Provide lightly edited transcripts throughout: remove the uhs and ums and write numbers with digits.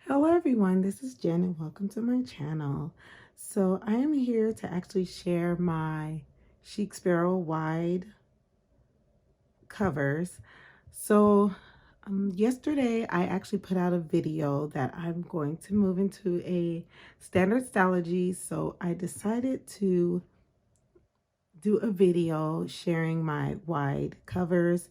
Hello everyone, this is Jen and welcome to my channel. So I am here to actually share my Chic Sparrow wide covers. So yesterday I actually put out a video that I'm going to move into a standard Stalogy. So I decided to do a video sharing my wide covers.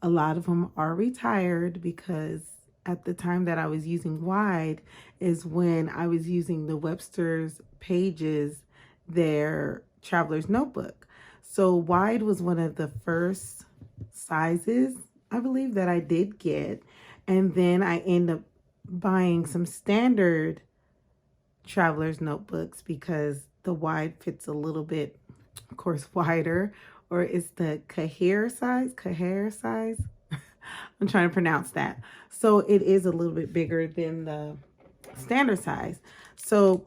A lot of them are retired because at the time that I was using wide is when I was using the Webster's Pages, their traveler's notebook. So wide was one of the first sizes, I believe, that I did get. And then I ended up buying some standard traveler's notebooks because the wide fits a little bit, of course, wider, or it's the Cahier size. I'm trying to pronounce that. So it is a little bit bigger than the standard size. So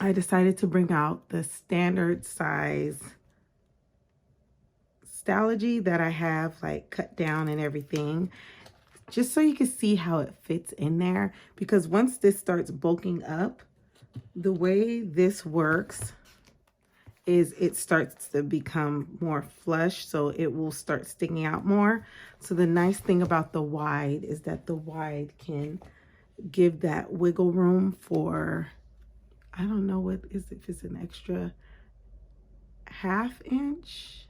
I decided to bring out the standard size Stalogy that I have like cut down and everything, just so you can see how it fits in there. Because once this starts bulking up, the way this works is it starts to become more flush, so it will start sticking out more. So the nice thing about the wide is that the wide can give that wiggle room for, I don't know what is, if it's an extra ½ inch,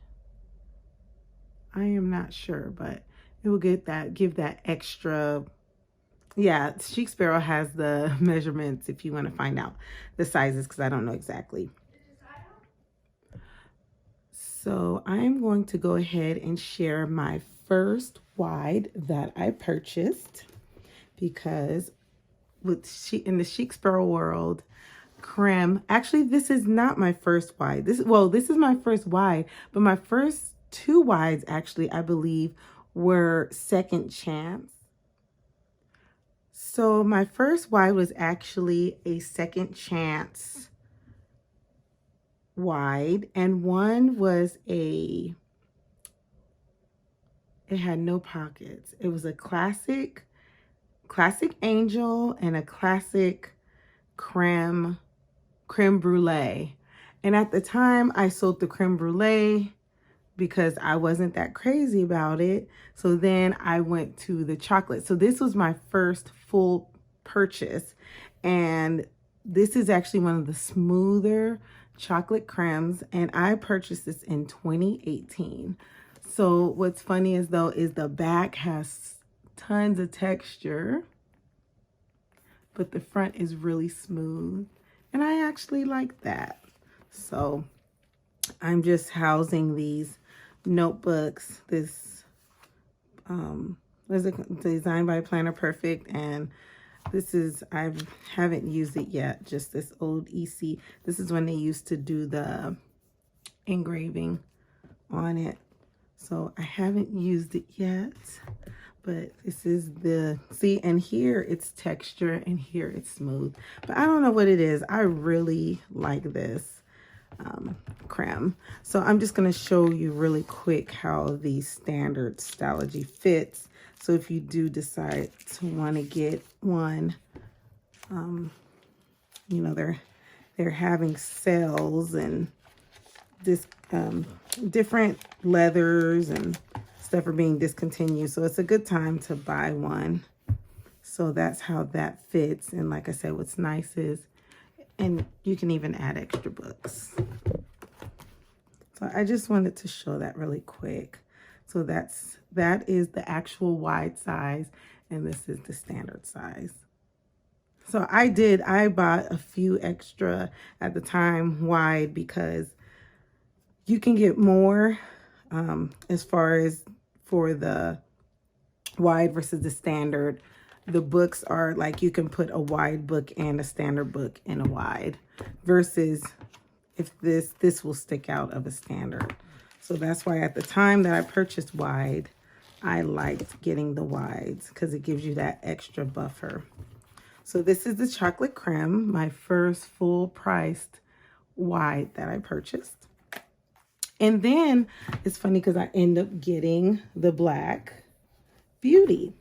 I am not sure, but it will give that extra. Yeah, Chic Sparrow has the measurements if you want to find out the sizes, because I don't know exactly. So I'm going to go ahead and share my first wide that I purchased, because in the Chic Sparrow world, creme, actually this is not my first wide. This is my first wide, but my first two wides actually, I believe, were second chance. So my first wide was actually a second chance wide, and one was it had no pockets. It was a classic angel and a classic creme brulee. And at the time I sold the creme brulee because I wasn't that crazy about it. So then I went to the chocolate. So this was my first full purchase, and this is actually one of the smoother chocolate cremes, and I purchased this in 2018. So what's funny is the back has tons of texture, but the front is really smooth, and I actually like that. So I'm just housing these notebooks. This was designed by Planner Perfect, and this is, I haven't used it yet, just this old EC. This is when they used to do the engraving on it. So I haven't used it yet, but this is see, and here it's texture and here it's smooth. But I don't know what it is. I really like this creme. So I'm just going to show you really quick how the standard Stalogy fits. So if you do decide to want to get one, you know, they're having sales and this different leathers and stuff are being discontinued. So it's a good time to buy one. So that's how that fits. And like I said, what's nice is, and you can even add extra books. So I just wanted to show that really quick. So that is the actual wide size, and this is the standard size. So I bought a few extra at the time wide because you can get more as far as for the wide versus the standard. The books are like, you can put a wide book and a standard book in a wide, versus if this will stick out of a standard. So that's why at the time that I purchased wide, I liked getting the wides because it gives you that extra buffer. So this is the chocolate creme, my first full priced wide that I purchased. And then it's funny because I end up getting the black beauty.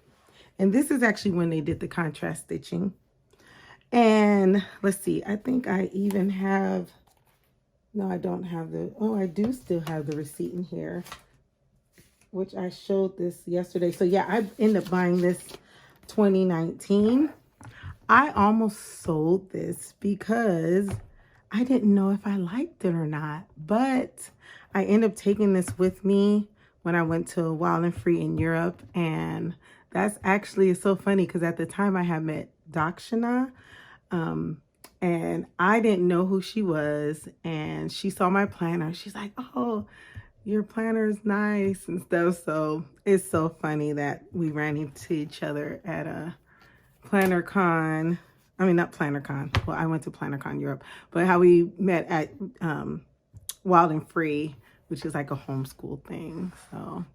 And this is actually when they did the contrast stitching. And let's see, I think I even have, no, I don't have the, oh, I do still have the receipt in here, which I showed this yesterday. So yeah, I ended up buying this 2019. I almost sold this because I didn't know if I liked it or not, but I ended up taking this with me when I went to Wild and Free in Europe. And that's actually so funny because at the time I had met Dakshana, and I didn't know who she was. And she saw my planner. She's like, oh, your planner is nice and stuff. So it's so funny that we ran into each other at a Planner Con. I mean, not Planner Con. Well, I went to Planner Con Europe, but how we met at Wild and Free, which is like a homeschool thing. So,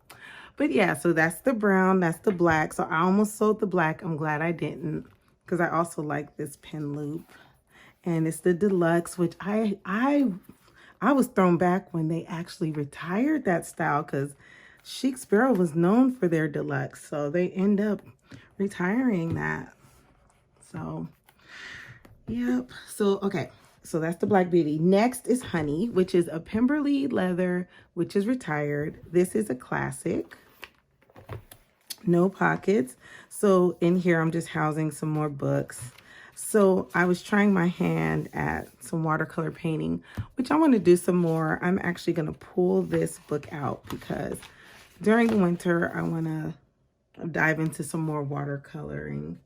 but yeah, so that's the brown, that's the black. So I almost sold the black. I'm glad I didn't, because I also like this pin loop. And it's the deluxe, which I was thrown back when they actually retired that style, because Chic Sparrow was known for their deluxe. So they end up retiring that. So, yep. So, okay. So that's the Black Beauty. Next is Honey, which is a Pimberley leather, which is retired. This is a classic. No pockets. So in here, I'm just housing some more books. So I was trying my hand at some watercolor painting, which I want to do some more. I'm actually going to pull this book out because during the winter, I want to dive into some more watercoloring.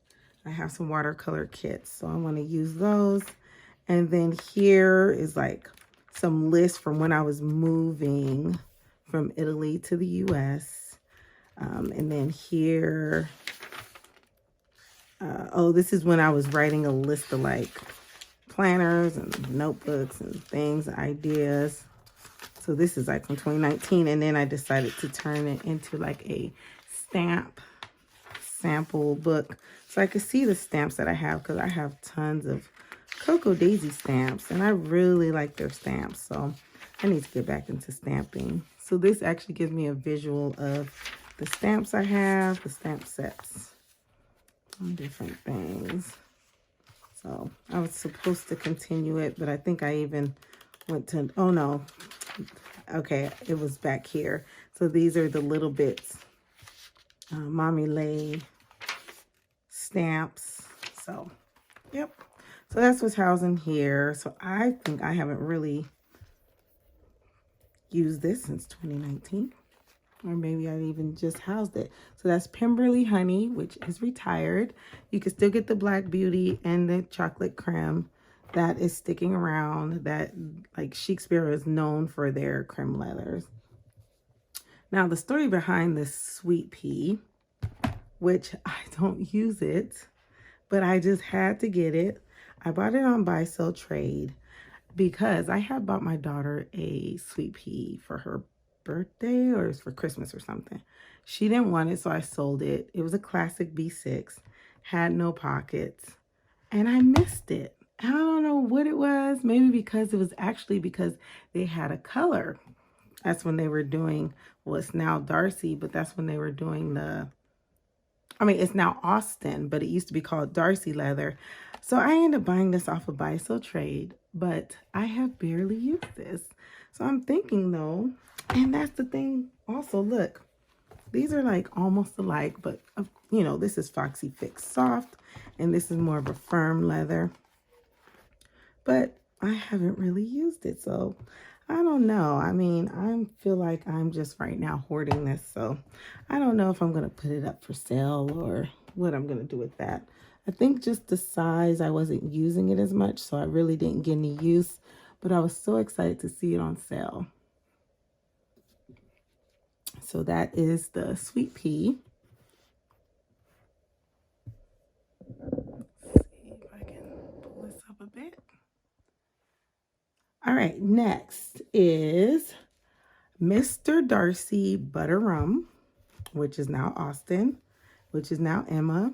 I have some watercolor kits, so I want to use those. And then here is like some lists from when I was moving from Italy to the US. And then here, oh, this is when I was writing a list of like planners and notebooks and things, ideas. So this is like from 2019. And then I decided to turn it into like a stamp sample book. So I could see the stamps that I have, because I have tons of Cocoa Daisy stamps and I really like their stamps. So I need to get back into stamping. So this actually gives me a visual of the stamps I have, the stamp sets on different things. So I was supposed to continue it, but I think I even went to, oh no, okay, it was back here. So these are the little bits, Mommy Lay stamps. So, yep. So that's what's housed in here. So I think I haven't really used this since 2019. Or maybe I even just housed it. So that's Pimberley Honey, which is retired. You can still get the Black Beauty and the chocolate creme. That is sticking around. That, like, Chic Sparrow is known for their creme leathers. Now, the story behind this sweet pea, which I don't use it, but I just had to get it. I bought it on Buy Sell Trade because I had bought my daughter a sweet pea for her birthday, or it was for Christmas or something. She didn't want it, so I sold it. It was a classic B6, had no pockets, and I missed it. I don't know what it was. Maybe because it was actually because they had a color. That's when they were doing, well, it's now Darcy, but that's when they were doing the, I mean, it's now Austin, but it used to be called Darcy leather. So I ended up buying this off of Buy Sell Trade, but I have barely used this. So I'm thinking though, and that's the thing also, look, these are like almost alike, but you know, this is Foxy Fix Soft and this is more of a firm leather, but I haven't really used it. So I don't know. I mean, I feel like I'm just right now hoarding this. So I don't know if I'm going to put it up for sale or what I'm going to do with that. I think just the size, I wasn't using it as much, so I really didn't get any use, but I was so excited to see it on sale. So that is the sweet pea. Let's see if I can pull this up a bit. All right, next is Mr. Darcy Butter Rum, which is now Austin, which is now Emma.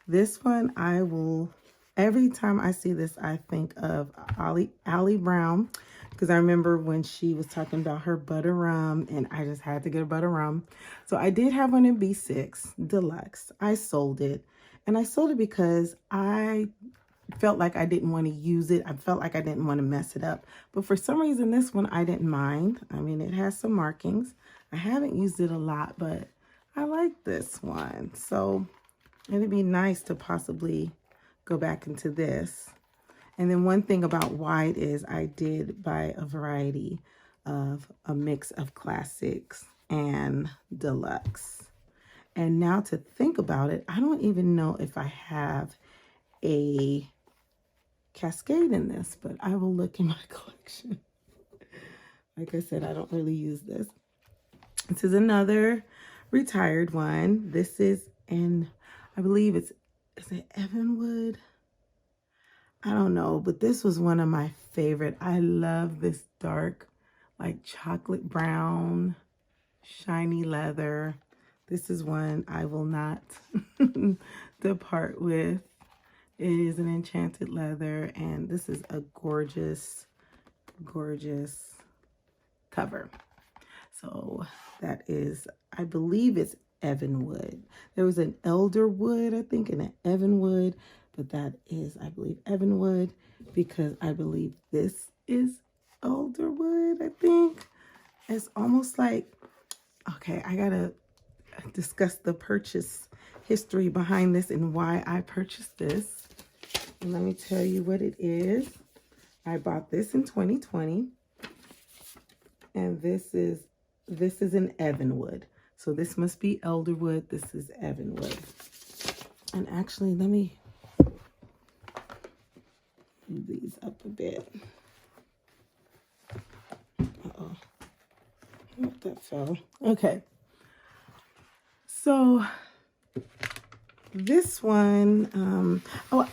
This one, I will, every time I see this, I think of Allie Brown, because I remember when she was talking about her butter rum, and I just had to get a butter rum. So I did have one in B6 Deluxe. I sold it, and I sold it because I felt like I didn't want to use it. I felt like I didn't want to mess it up. But for some reason, this one I didn't mind. I mean, it has some markings. I haven't used it a lot, but I like this one. So it'd be nice to possibly go back into this. And then one thing about white is I did buy a variety of a mix of classics and deluxe. And now to think about it, I don't even know if I have a cascade in this, but I will look in my collection. Like I said, I don't really use this. This is another retired one. This is in, I believe is it Evanwood? I don't know, but this was one of my favorite. I love this dark, like chocolate brown, shiny leather. This is one I will not depart with. It is an enchanted leather, and this is a gorgeous, gorgeous cover. So that is, I believe it's Evanwood. There was an Elderwood, I think, and an Evanwood, but that is, I believe, Evanwood, because I believe this is Elderwood, I think. It's almost like, okay, I gotta discuss the purchase history behind this and why I purchased this. And let me tell you what it is. I bought this in 2020, and this is an Evanwood. So this must be Elderwood. This is Evanwood. And actually, let me move these up a bit. Uh-oh. Oh, that fell. Okay. So this one,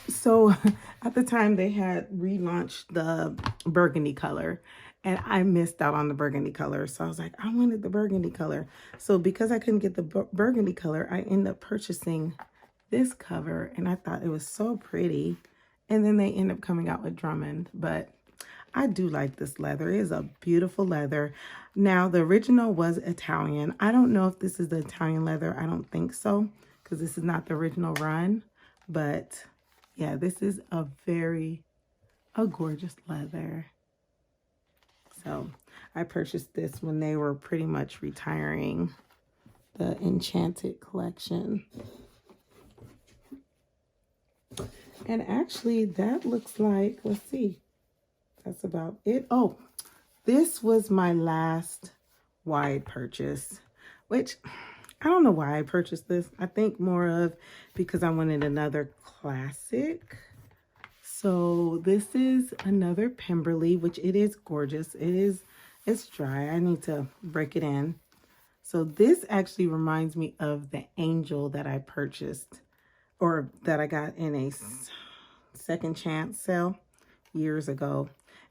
so at the time they had relaunched the burgundy color, and I missed out on the burgundy color. So I was like, I wanted the burgundy color. So because I couldn't get the burgundy color, I ended up purchasing this cover, and I thought it was so pretty. And then they end up coming out with Drummond, but I do like this leather. It is a beautiful leather. Now, the original was Italian. I don't know if this is the Italian leather. I don't think so, because this is not the original run. But yeah, this is a gorgeous leather. So I purchased this when they were pretty much retiring the Enchanted collection. And actually, that looks like, let's see, that's about it. Oh, this was my last wide purchase, which I don't know why I purchased this. I think more of because I wanted another classic. So this is another Pimberley, which it is gorgeous. It's dry. I need to break it in. So this actually reminds me of the Angel that I purchased, or that I got in a second chance sale years ago.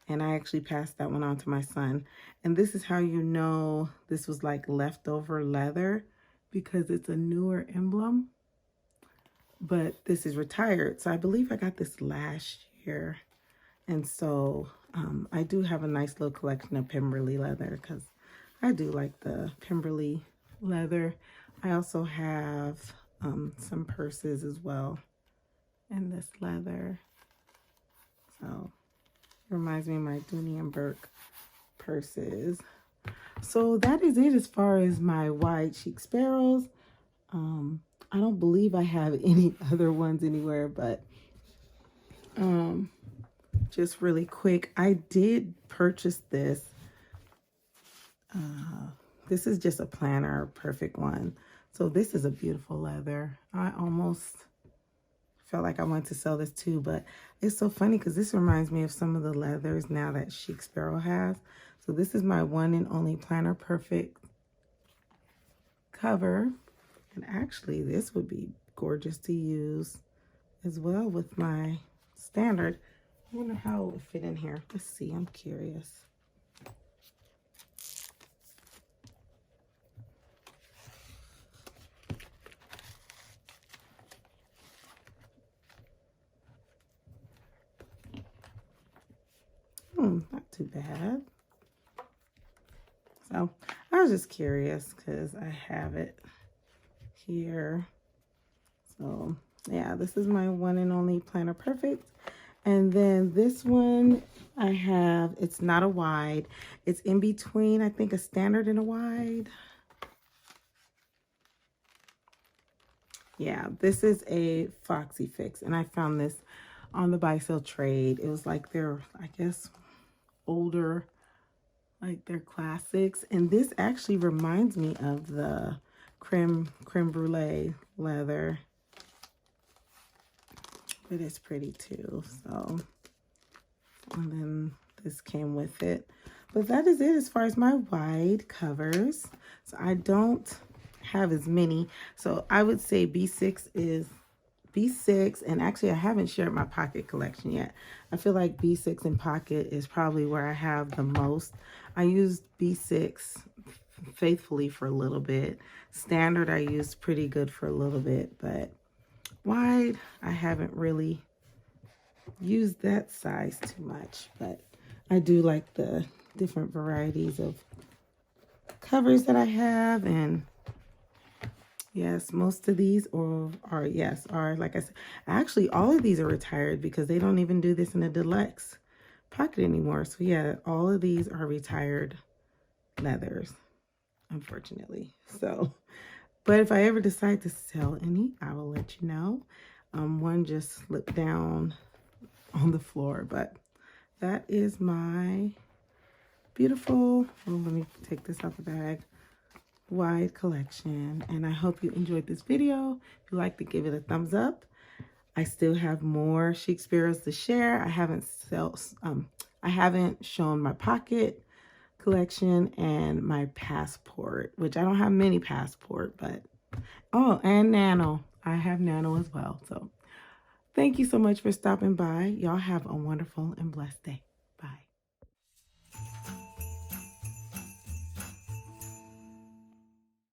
And I actually passed that one on to my son. And this is how you know this was like leftover leather, because it's a newer emblem. But this is retired. So I believe I got this last year. And so I do have a nice little collection of Pimberley leather, because I do like the Pimberley leather. I also have some purses as well in this leather. So it reminds me of my Dooney and Burke purses. So that is it as far as my wide Chic Sparrows. I don't believe I have any other ones anywhere, but just really quick, I did purchase this. This is just a planner, perfect one. So this is a beautiful leather. I almost felt like I wanted to sell this too, but it's so funny because this reminds me of some of the leathers now that Chic Sparrow has. So this is my one and only planner perfect cover. And actually, this would be gorgeous to use as well with my standard. I wonder how it would fit in here. Let's see, I'm curious. Not too bad. So I was just curious because I have it here. So Yeah, this is my one and only Planner Perfect. And then this one I have, it's not a wide. It's in between, I think, a standard and a wide. Yeah, this is a Foxy Fix. And I found this on the buy sell trade. It was like their, I guess, older, like their classics. And this actually reminds me of the creme brulee leather. It is pretty too, so. And then this came with it. But that is it as far as my wide covers. So I don't have as many. So I would say B6 is B6. And actually I haven't shared my pocket collection yet. I feel like B6 and pocket is probably where I have the most. I used B6 faithfully for a little bit. Standard I used pretty good for a little bit. But wide I haven't really use that size too much, but I do like the different varieties of covers that I have. And yes, most of these are like I said, actually all of these are retired because they don't even do this in a deluxe pocket anymore. So yeah, all of these are retired leathers, unfortunately. So, but if I ever decide to sell any, I will let you know. One just slipped down on the floor, but that is my beautiful, let me take this out the bag, wide collection. And I hope you enjoyed this video. If you like to give it a thumbs up. I still have more Chic Sparrows to share. I haven't shown my pocket collection and my passport, which I don't have many passport, but oh, and nano. I have nano as well. So thank you so much for stopping by. Y'all have a wonderful and blessed day.